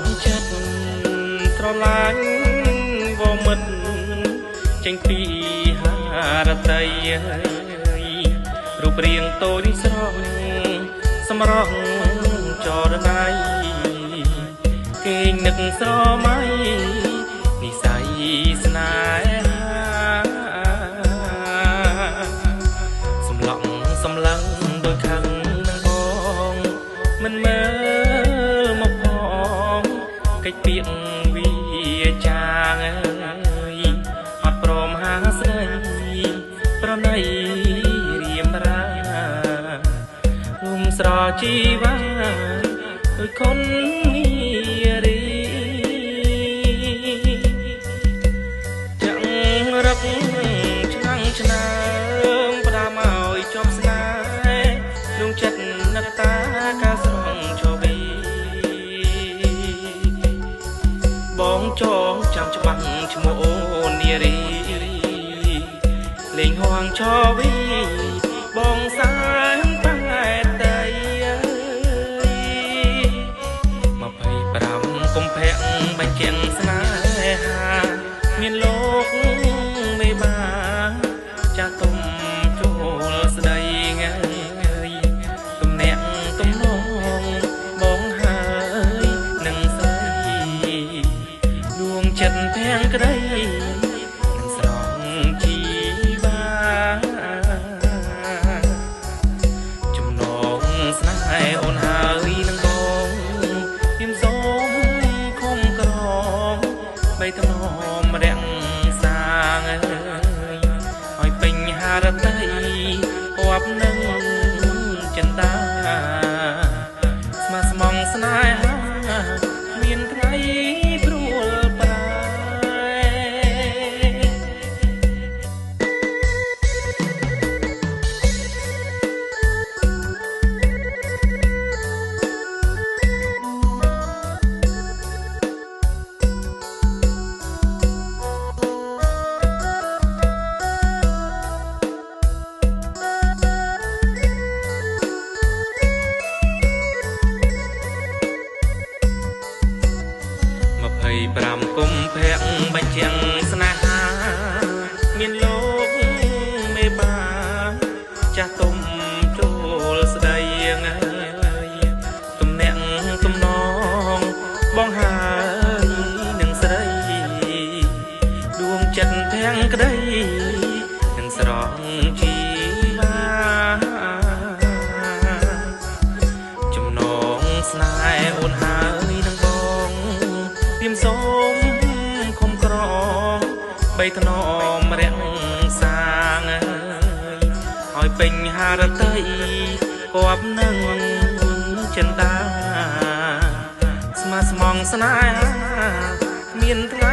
បចិត្តស្រឡាញ់វមិត្តចេញពីហារតីរូបរាងតូចស្រស់សម្រស់ចរណៃគេងនឹកស្រមៃនិស័យស្នេហាសម្លឹងដោយខឹងនឹងបងមិនមើលមកផងកិច្ចពាក្យវាចាងអត់ព្រមហាស្ដីប្រណីរៀមរារុំស្រជីវ៉ាដូចខុននារីចាំរឹកឆ្នាំងឆ្នាំងផ្ដាំឲ្យជាប់ស្នេហ៍ដួងចិត្តនឹកតាការស្រង់ជវីបងចងចាំច្បាស់ឈ្មោះអូននារីលេងហួងជវីបងសានតែតែ25កុម្ភៈបញ្ជាក់ស្នេហាមានលោកមេបាចាស់ទុំចូលស្ដីងាយទំនាក់ទំនងបងហើយនឹងស្រីដួងចិត្តទាំងក្ដីនឹងស្រង់ជីបាចំណងស្នេហ៍អូនហើយនឹងបងខ្ញុំសូមខំក្រងបីថ្នមរាំងសាងឲ្យពេញហារតីពាប់នឹងចិន្តាស្មាស្មងស្នេហាមានថ្ងៃព្រួលប្រែ25កុម្ភៈបញ្ជាក់ស្នេហាមានលោកមេបាចាស់ទុំចូលស្ដីទំនាក់ទំនងបងហើយនឹងស្រីដួងចិត្តទាំងក្ដីនឹងស្រង់ជីវាចំណងស្នេហ៍អូនហើយនឹងបងខ្ញុំសូមខំក្រងបីថ្នមរាំងសាងឲ្យពេញហារតីពាប់នឹងចិន្តាស្មាស្មងស្នេហាមានថ្ងៃ